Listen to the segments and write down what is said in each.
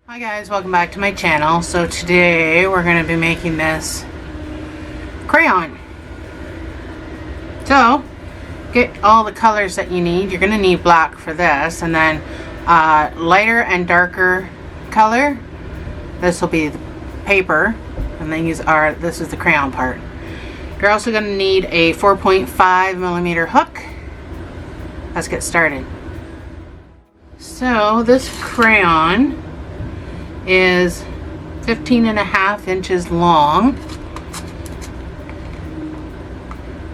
Hi guys, welcome back to my channel. So today we're going to be making this crayon. So get all the colors that you need. You're going to need black for this, and then lighter and darker color. This will be the paper, and these are, this is the crayon part. You're also going to need a 4.5 millimeter hook. Let's get started. So this crayon is 15.5 inches long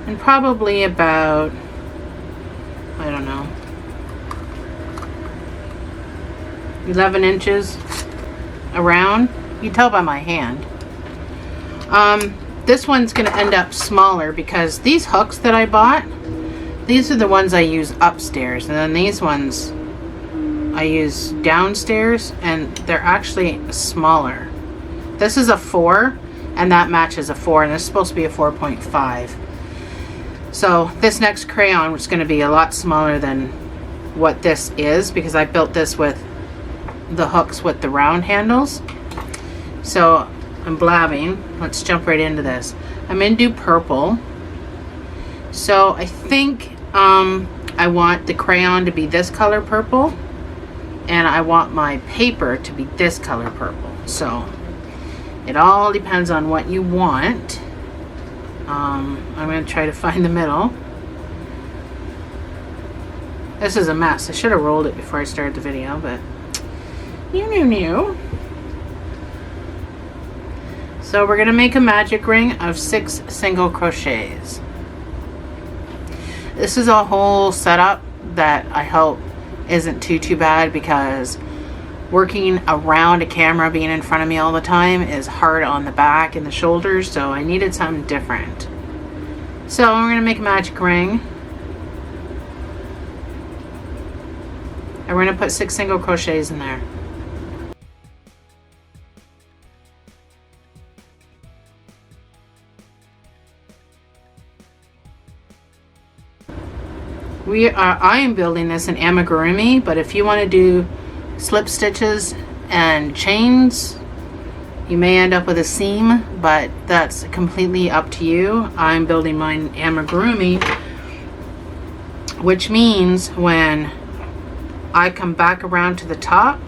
and probably about, I don't know, 11 inches around. You can tell by my hand. This one's going to end up smaller because these hooks that I bought, these are the ones I use upstairs, and then these ones I use downstairs, and they're actually smaller. This is a 4, and that matches a 4, and this is supposed to be a 4.5. So this next crayon is going to be a lot smaller than what this is, because I built this with the hooks with the round handles. So I'm blabbing. Let's jump right into this. I'm going to do purple. So I think I want the crayon to be this color purple, and I want my paper to be this color purple. So it all depends on what you want. I'm going to try to find the middle. This is a mess. I should have rolled it before I started the video, but new. So we're going to make a magic ring of 6 single crochets. This is a whole setup that I hope isn't too bad, because working around a camera being in front of me all the time is hard on the back and the shoulders, so I needed something different. So we're going to make a magic ring, and we're going to put 6 single crochets in there. I am building this in amigurumi, but if you want to do slip stitches and chains, you may end up with a seam, but that's completely up to you. I'm building mine amigurumi, which means when I come back around to the top,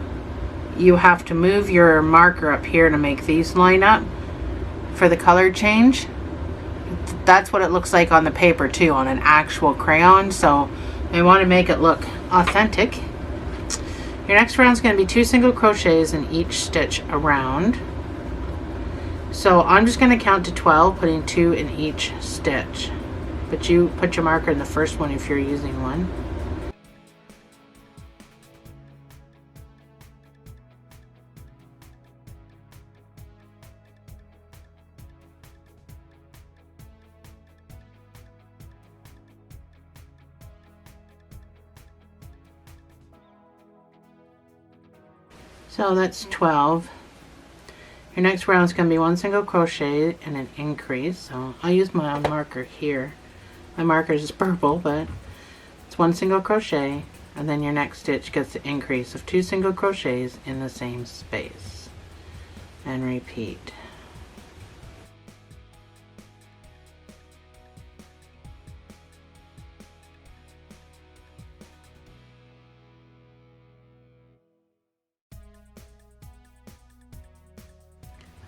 you have to move your marker up here to make these line up for the color change. That's what it looks like on the paper too, on an actual crayon, so I want to make it look authentic. Your next round is going to be 2 single crochets in each stitch around. So I'm just going to count to 12, putting 2 in each stitch, but you put your marker in the first one if you're using one. So that's 12. Your next round is going to be 1 single crochet and an increase. So I'll use my own marker here. My marker is purple, but it's 1 single crochet, and then your next stitch gets the increase of 2 single crochets in the same space. And repeat.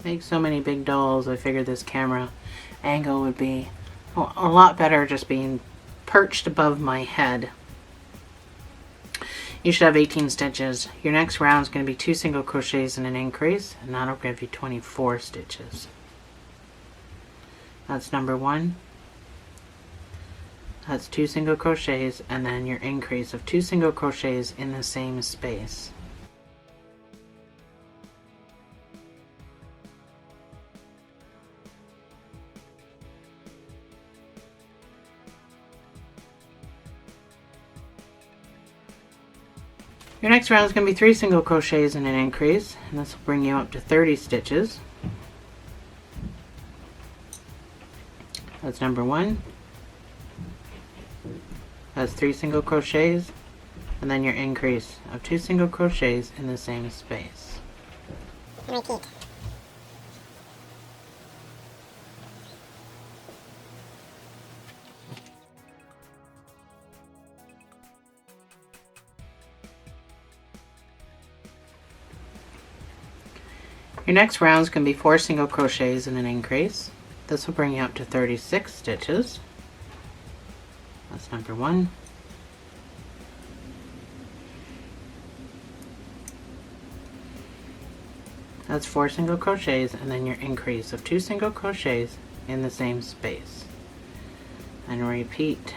Make so many big dolls, I figured this camera angle would be a lot better just being perched above my head. You should have 18 stitches. Your next round is going to be 2 single crochets and an increase, and that'll give you 24 stitches. That's number 1. That's 2 single crochets, and then your increase of 2 single crochets in the same space. Your next round is going to be 3 single crochets and an increase, and this will bring you up to 30 stitches. That's number 1. That's 3 single crochets, and then your increase of 2 single crochets in the same space. and repeat. Your next round is going to be 4 single crochets and an increase. This will bring you up to 36 stitches. That's number 1. That's 4 single crochets and then your increase of 2 single crochets in the same space. And repeat.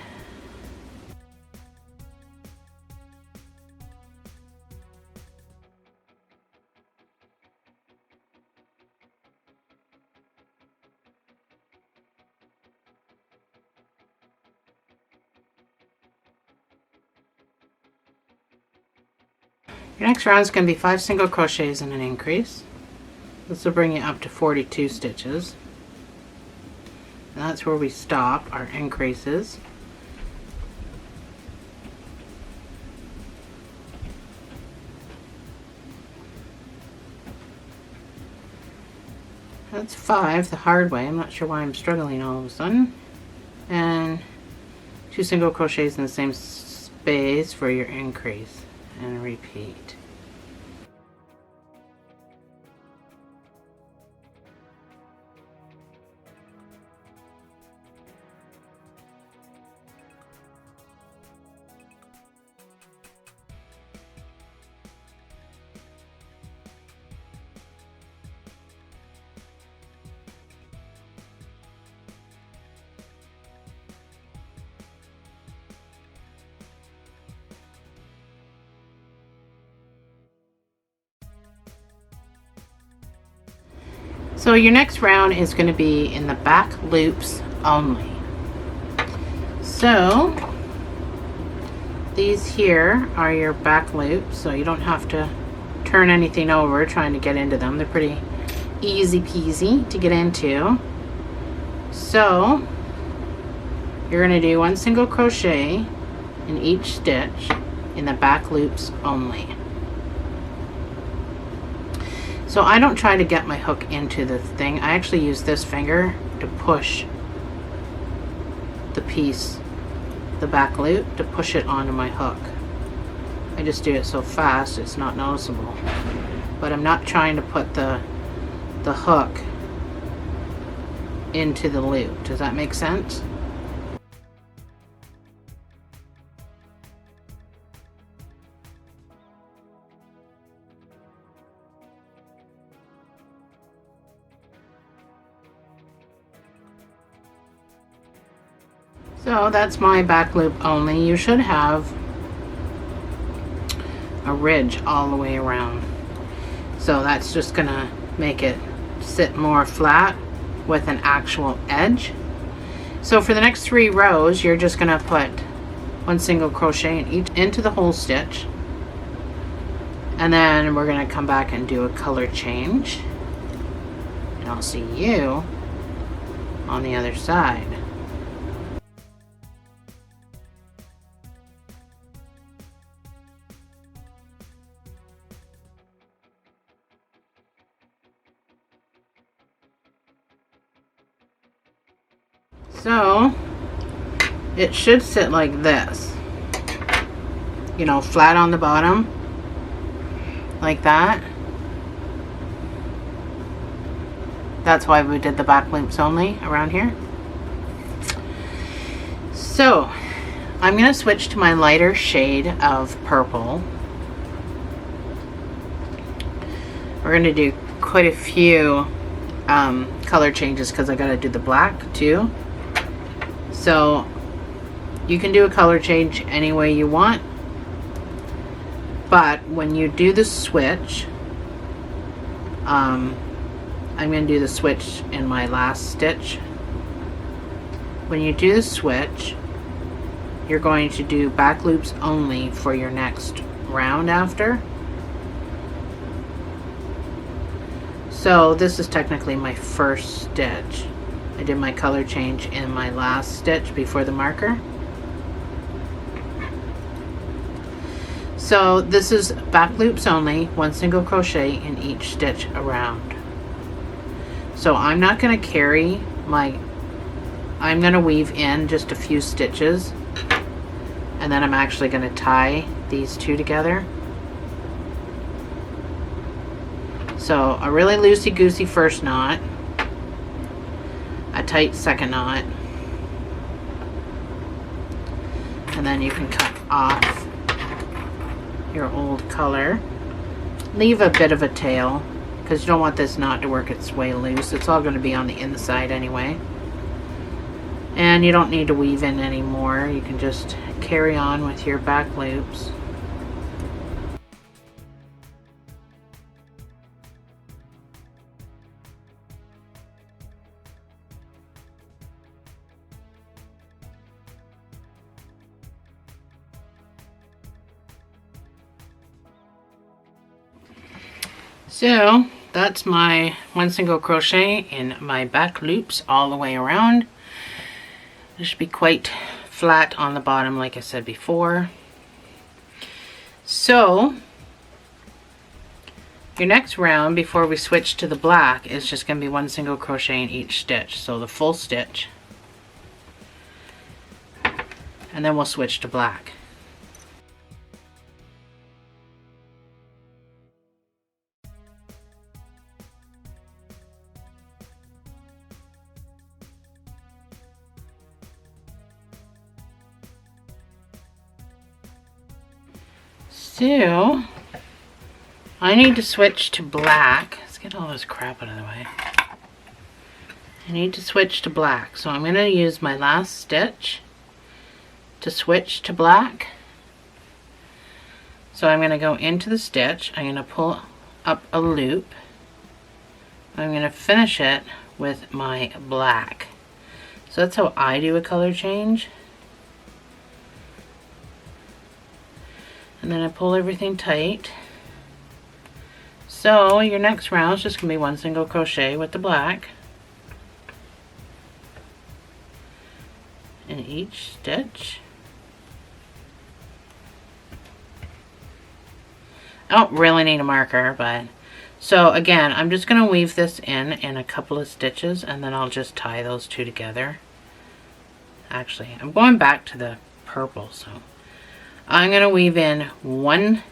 Your next round is going to be 5 single crochets and an increase. This will bring you up to 42 stitches. And that's where we stop our increases. That's 5 the hard way. I'm not sure why I'm struggling all of a sudden. And 2 single crochets in the same space for your increase. And repeat. So your next round is going to be in the back loops only. So these here are your back loops, so you don't have to turn anything over trying to get into them. They're pretty easy peasy to get into. So you're going to do 1 single crochet in each stitch in the back loops only. So I don't try to get my hook into the thing. I actually use this finger to push the piece, the back loop, to push it onto my hook. I just do it so fast it's not noticeable. But I'm not trying to put the hook into the loop. Does that make sense? So that's my back loop only. You should have a ridge all the way around. So that's just gonna make it sit more flat with an actual edge. So for the next 3 rows, you're just gonna put 1 single crochet in each into the whole stitch. And then we're gonna come back and do a color change. And I'll see you on the other side. So it should sit like this, you know, flat on the bottom, like that. That's why we did the back loops only around here. So I'm going to switch to my lighter shade of purple. We're going to do quite a few color changes because I got to do the black too. So you can do a color change any way you want, but when you do the switch, I'm going to do the switch in my last stitch. When you do the switch, you're going to do back loops only for your next round after. So this is technically my first stitch. I did my color change in my last stitch before the marker. So this is back loops only, 1 single crochet in each stitch around. So I'm not going to carry my, I'm going to weave in just a few stitches, and then I'm actually going to tie these two together. So a really loosey-goosey first knot, a tight second knot, and then you can cut off your old color. Leave a bit of a tail because you don't want this knot to work its way loose. It's all going to be on the inside anyway. And you don't need to weave in anymore. You can just carry on with your back loops. So that's my 1 single crochet in my back loops all the way around. It should be quite flat on the bottom like I said before. So your next round before we switch to the black is just going to be 1 single crochet in each stitch, so the full stitch, and then we'll switch to black. So I need to switch to black. Let's get all this crap out of the way. I need to switch to black, so I'm going to use my last stitch to switch to black. So I'm going to go into the stitch, I'm going to pull up a loop, I'm going to finish it with my black. So that's how I do a color change. And then I pull everything tight. So your next round is just going to be 1 single crochet with the black in each stitch. I don't really need a marker, but so again, I'm just going to weave this in a couple of stitches, and then I'll just tie those two together. Actually, I'm going back to the purple, so I'm going to weave in 1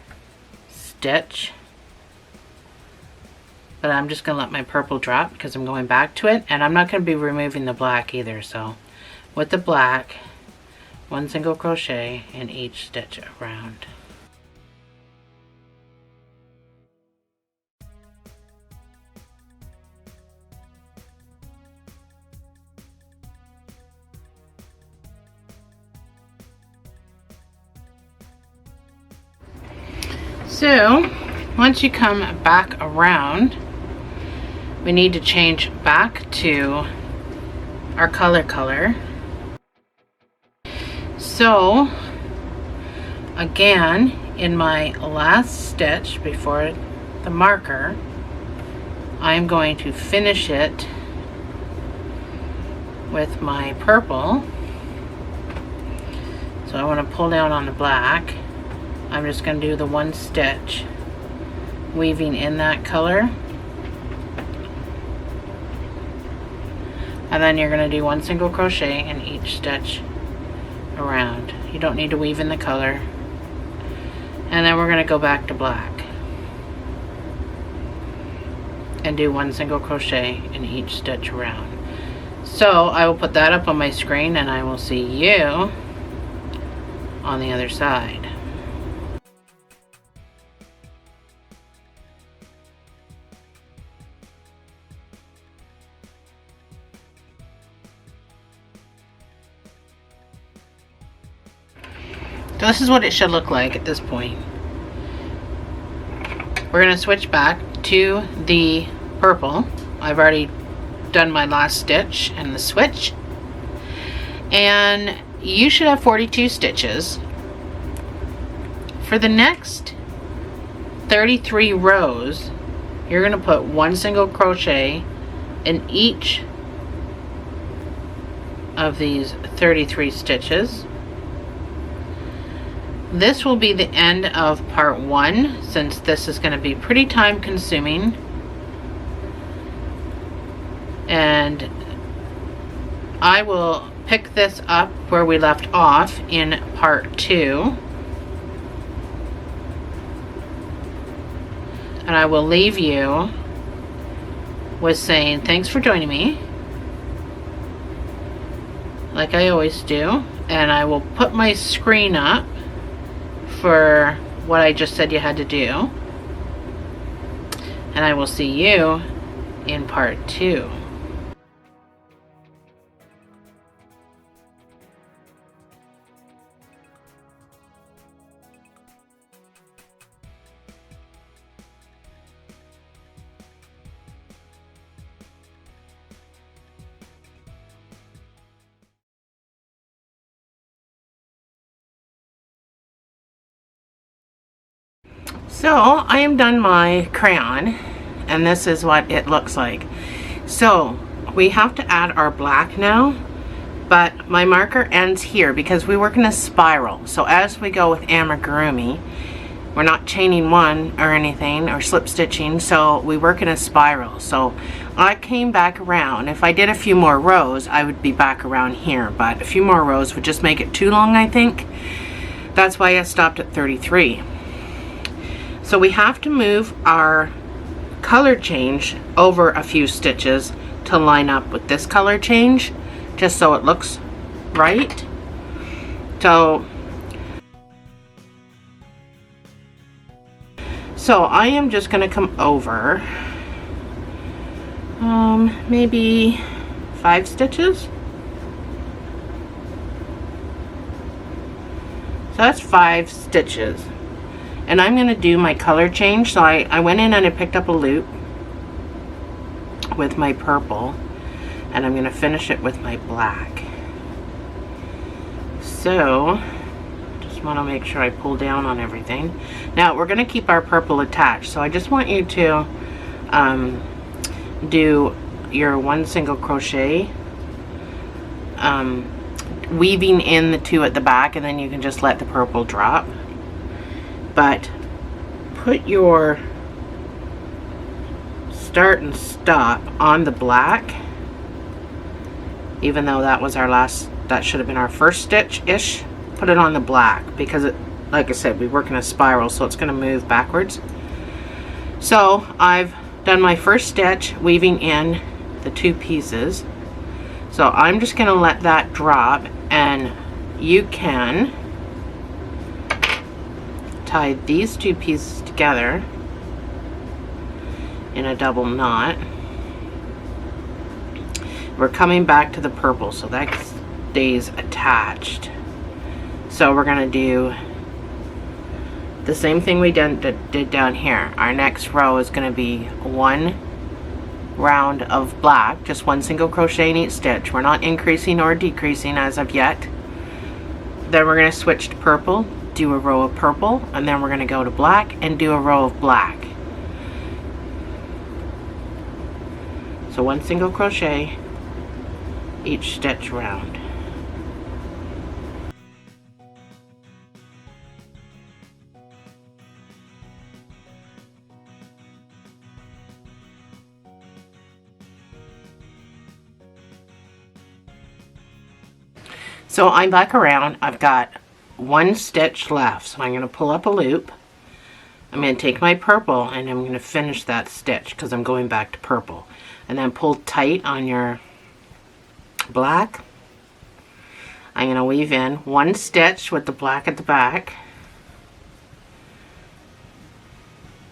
stitch, but I'm just going to let my purple drop because I'm going back to it, and I'm not going to be removing the black either. So with the black, 1 single crochet in each stitch around. So once you come back around, we need to change back to our color. So again, in my last stitch before the marker, I'm going to finish it with my purple. So I want to pull down on the black. I'm just going to do the 1 stitch, weaving in that color, and then you're going to do 1 single crochet in each stitch around. You don't need to weave in the color, and then we're going to go back to black and do 1 single crochet in each stitch around. So I will put that up on my screen, and I will see you on the other side. So this is what it should look like at this point. We're going to switch back to the purple. I've already done my last stitch and the switch. And you should have 42 stitches. For the next 33 rows, you're going to put 1 single crochet in each of these 33 stitches. this will be the end of part 1, since this is going to be pretty time consuming. And I will pick this up where we left off in part 2. And I will leave you with saying thanks for joining me, like I always do. And I will put my screen up for what I just said you had to do. And I will see you in part 2. So I am done my crayon, and this is what it looks like. So we have to add our black now, but my marker ends here because we work in a spiral. So as we go with amigurumi, we're not chaining one or anything or slip stitching, so we work in a spiral. So I came back around. If I did a few more rows, I would be back around here, but a few more rows would just make it too long, I think. That's why I stopped at 33. So we have to move our color change over a few stitches to line up with this color change, just so it looks right. So I am just going to come over maybe 5 stitches. So that's 5 stitches. And I'm going to do my color change. So I went in and I picked up a loop with my purple, and I'm going to finish it with my black. So just want to make sure I pull down on everything. Now we're going to keep our purple attached. So I just want you to do your 1 single crochet, weaving in the 2 at the back, and then you can just let the purple drop. But put your start and stop on the black, even though that was our last, that should have been our first stitch-ish. Put it on the black because it, like I said, we work in a spiral, so it's going to move backwards. So I've done my first stitch weaving in the 2 pieces. So I'm just going to let that drop, and you can tie these 2 pieces together in a double knot. We're coming back to the purple, so that stays attached. So we're going to do the same thing we did down here. Our next row is going to be 1 round of black, just 1 single crochet in each stitch. We're not increasing or decreasing as of yet. Then we're going to switch to purple, do a row of purple, and then we're going to go to black and do a row of black. So 1 single crochet each stitch round. So I'm back around. I've got 1 stitch left, so I'm going to pull up a loop. I'm going to take my purple and I'm going to finish that stitch because I'm going back to purple. And then pull tight on your black. I'm going to weave in 1 stitch with the black at the back.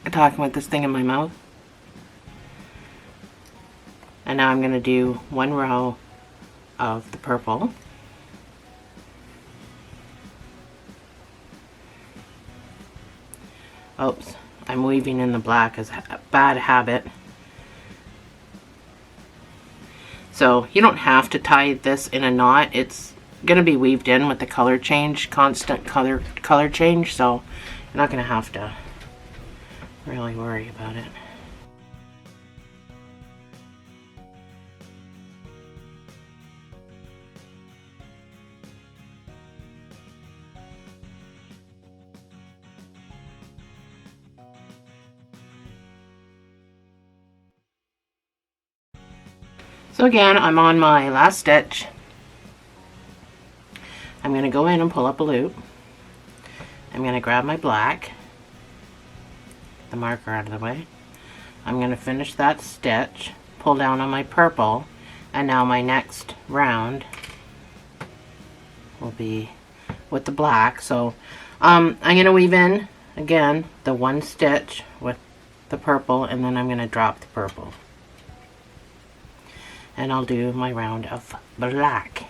I'm talking with this thing in my mouth. And now I'm going to do 1 row of the purple. Oops, I'm weaving in the black as a bad habit. So you don't have to tie this in a knot. It's going to be weaved in with the color change, constant color change, so you're not going to have to really worry about it. So again, I'm on my last stitch. I'm going to go in and pull up a loop. I'm going to grab my black, the marker out of the way. I'm going to finish that stitch, pull down on my purple, and now my next round will be with the black. So I'm going to weave in again the one stitch with the purple, and then I'm going to drop the purple. And I'll do my round of black.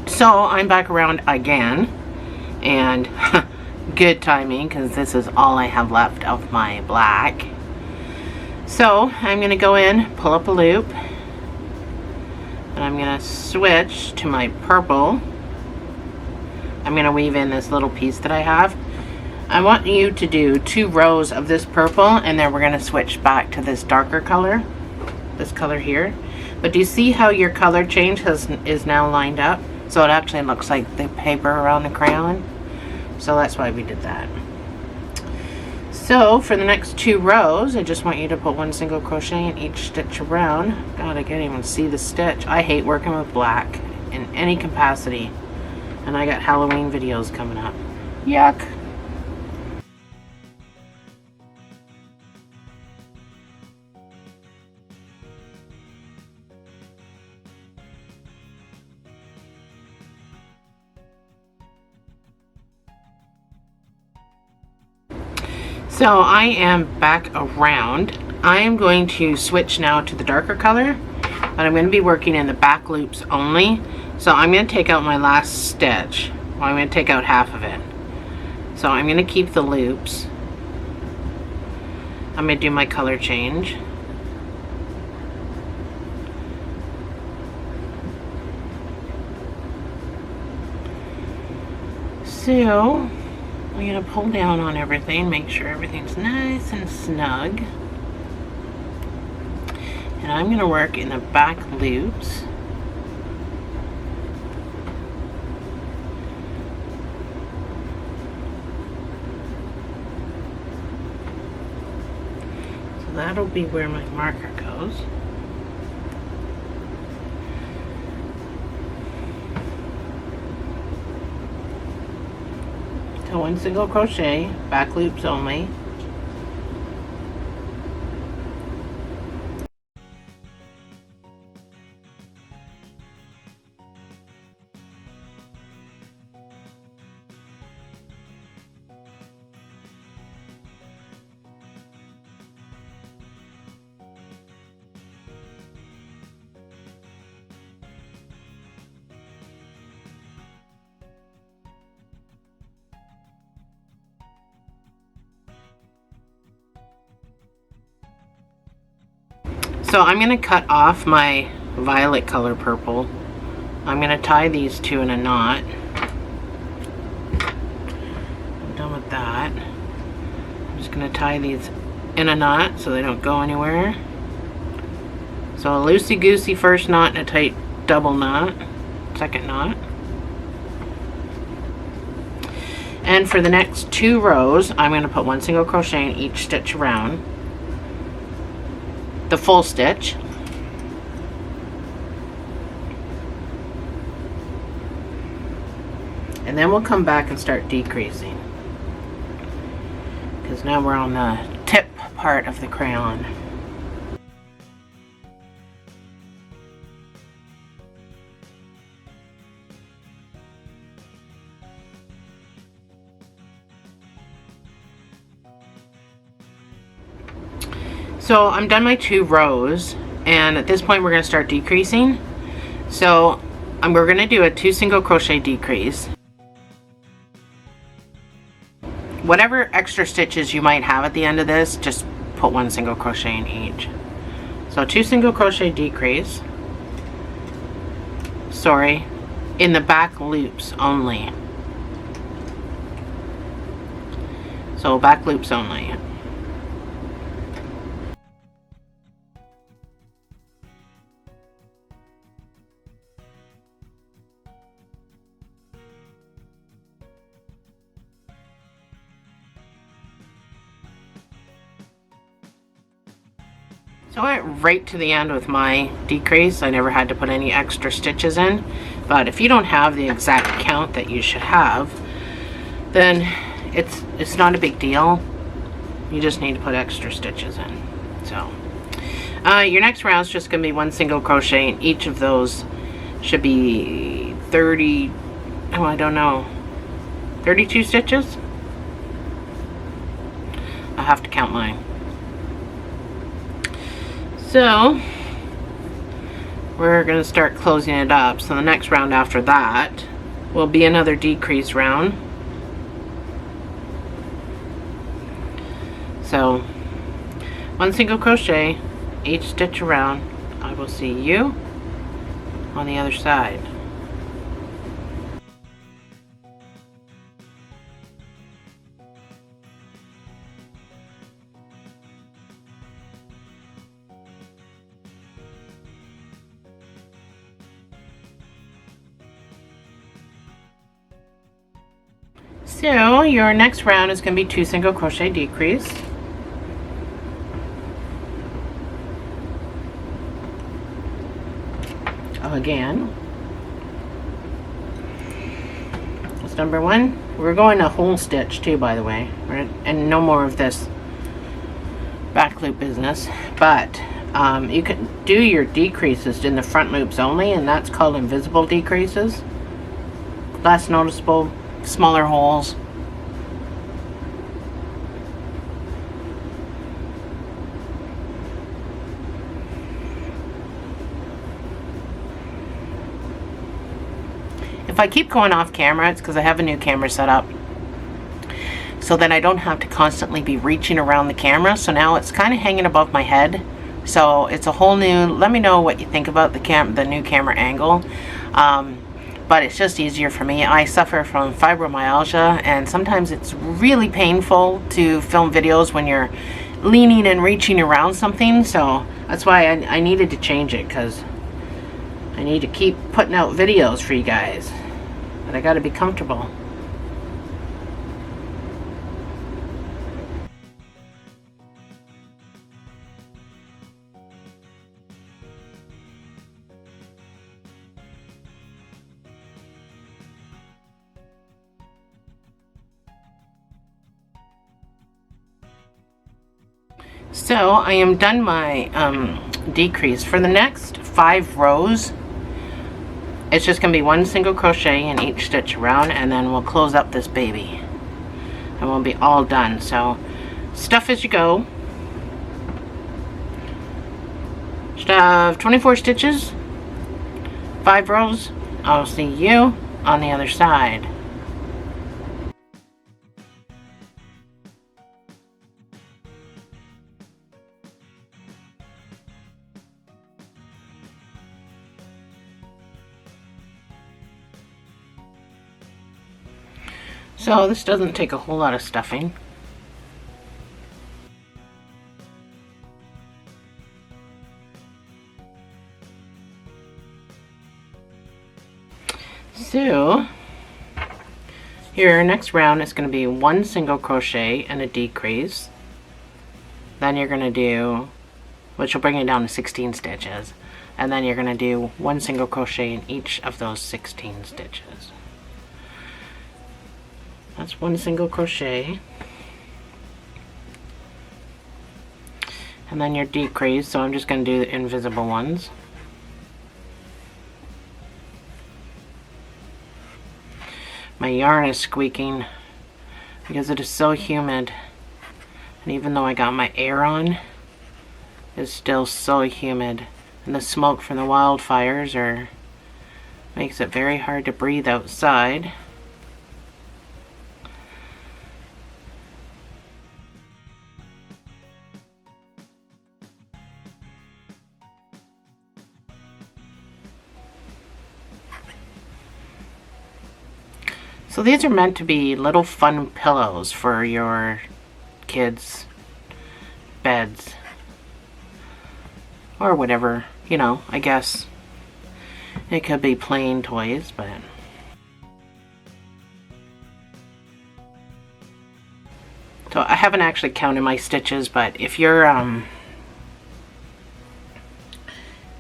So I'm back around again, and good timing because this is all I have left of my black. So I'm going to go in, pull up a loop, and I'm going to switch to my purple. I'm going to weave in this little piece that I have. I want you to do 2 rows of this purple, and then we're going to switch back to this darker color, this color here. But do you see how your color change is now lined up? So it actually looks like the paper around the crayon. So that's why we did that. So for the next 2 rows, I just want you to put 1 single crochet in each stitch around. God, I can't even see the stitch. I hate working with black in any capacity. And I got Halloween videos coming up. Yuck. So I am back around. I am going to switch now to the darker color, but I'm going to be working in the back loops only. So I'm going to take out my last stitch. Well, I'm going to take out half of it. So I'm going to keep the loops. I'm going to do my color change. So I'm going to pull down on everything, make sure everything's nice and snug. And I'm going to work in the back loops. So that'll be where my marker goes. So 1 single crochet, back loops only. So I'm going to cut off my violet color purple. I'm going to tie these 2 in a knot. I'm done with that. I'm just going to tie these in a knot so they don't go anywhere. So a loosey-goosey first knot and a tight double knot, second knot. And for the next 2 rows, I'm going to put 1 single crochet in each stitch around the full stitch. And then we'll come back and start decreasing, because now we're on the tip part of the crayon. So I'm done my 2 rows, and at this point we're going to start decreasing. So we're going to do a 2 single crochet decrease. Whatever extra stitches you might have at the end of this, just put 1 single crochet in each. So 2 single crochet decrease. Sorry, in the back loops only. So back loops only. So I went right to the end with my decrease. I never had to put any extra stitches in. But if you don't have the exact count that you should have, then it's not a big deal. You just need to put extra stitches in. So your next round is just going to be 1 single crochet, and each of those should be 30, oh, I don't know, 32 stitches? I'll have to count mine. So we're going to start closing it up. So the next round after that will be another decrease round. So 1 single crochet, each stitch around. I will see you on the other side. So your next round is going to be 2 single crochet decrease. Again, that's number 1. We're going a whole stitch too, by the way, right? And no more of this back loop business. But you can do your decreases in the front loops only, and that's called invisible decreases. Less noticeable, smaller holes. If I keep going off camera, it's because I have a new camera set up, so that I don't have to constantly be reaching around the camera. So now it's kind of hanging above my head, so it's a whole new, let me know what you think about the new camera angle. But it's just easier for me. I suffer from fibromyalgia, and sometimes it's really painful to film videos when you're leaning and reaching around something. So that's why I needed to change it, because I need to keep putting out videos for you guys. But I gotta be comfortable. So I am done my decrease. For the next 5 rows, it's just going to be 1 single crochet in each stitch around, and then we'll close up this baby and we'll be all done. So stuff as you go. Should have 24 stitches, 5 rows. I'll see you on the other side. So this doesn't take a whole lot of stuffing. So your next round is going to be 1 single crochet and a decrease. Then you're going to do, which will bring it down to 16 stitches. And then you're going to do 1 single crochet in each of those 16 stitches. That's 1 single crochet, and then your decrease. So I'm just going to do the invisible ones. My yarn is squeaking because it is so humid, and even though I got my air on, it's still so humid, and the smoke from the wildfires makes it very hard to breathe outside. So these are meant to be little fun pillows for your kids' beds or whatever, you know. I guess it could be plain toys, but so I haven't actually counted my stitches, but if you're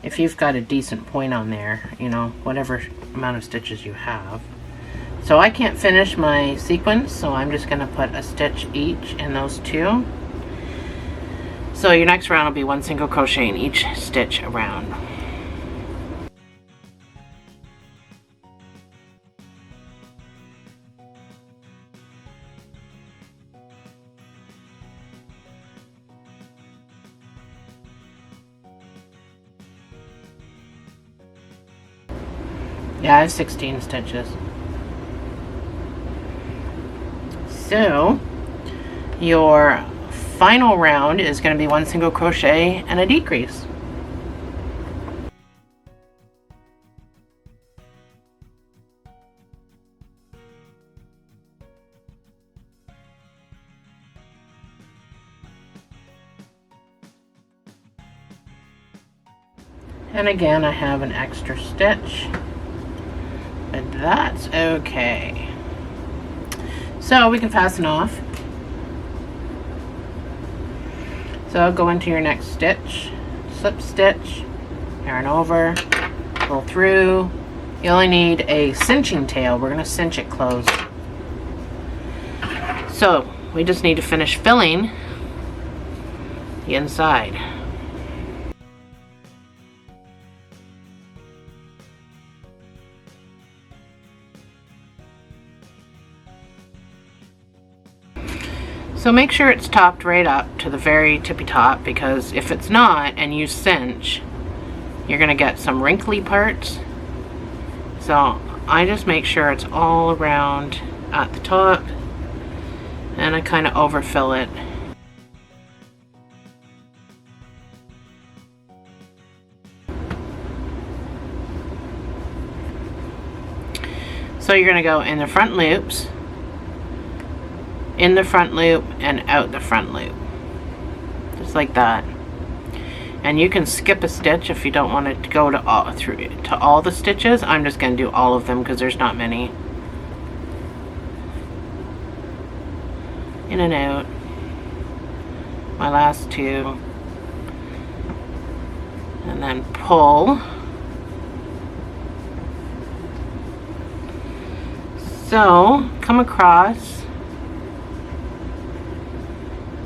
if you've got a decent point on there, you know, whatever amount of stitches you have. So I can't finish my sequence, so I'm just going to put a stitch each in those two. So your next round will be 1 single crochet in each stitch around. Yeah, I have 16 stitches. So your final round is going to be 1 single crochet and a decrease. And again, I have an extra stitch, but that's okay. So we can fasten off. So go into your next stitch, slip stitch, yarn over, pull through. You only need a cinching tail. We're going to cinch it closed. So we just need to finish filling the inside. So make sure it's topped right up to the very tippy top, because if it's not and you cinch, you're going to get some wrinkly parts. So I just make sure it's all around at the top, and I kind of overfill it. So you're going to go in the front loops, in the front loop, and out the front loop, just like that. And you can skip a stitch if you don't want it to go to all the stitches. I'm just going to do all of them because there's not many. In and out. My last two, and then pull. So come across.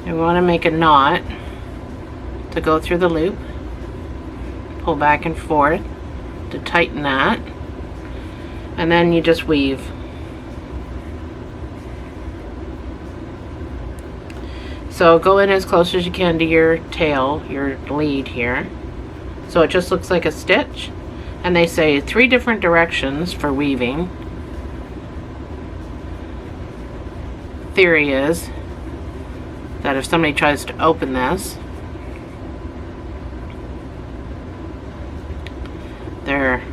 We want to make a knot to go through the loop, pull back and forth to tighten that, and then you just weave. So go in as close as you can to your tail, your lead here, so it just looks like a stitch. And they say 3 different directions for weaving. Theory is that if somebody tries to open this, they're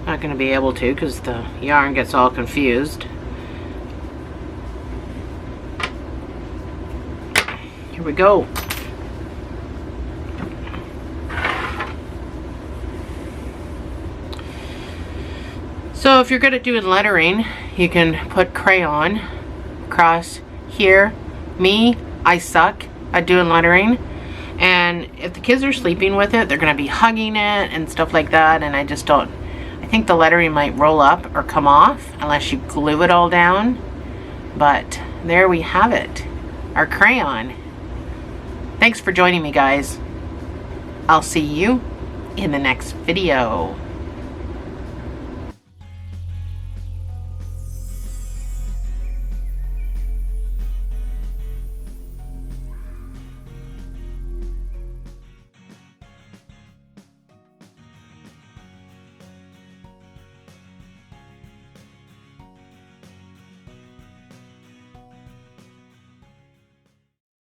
not going to be able to because the yarn gets all confused. Here we go. So if you're good at doing lettering, you can put crayon across here. Me, I suck at doing lettering, and if the kids are sleeping with it, they're going to be hugging it and stuff like that, and I just don't. I think the lettering might roll up or come off unless you glue it all down. But there we have it, our crayon. Thanks for joining me, guys. I'll see you in the next video.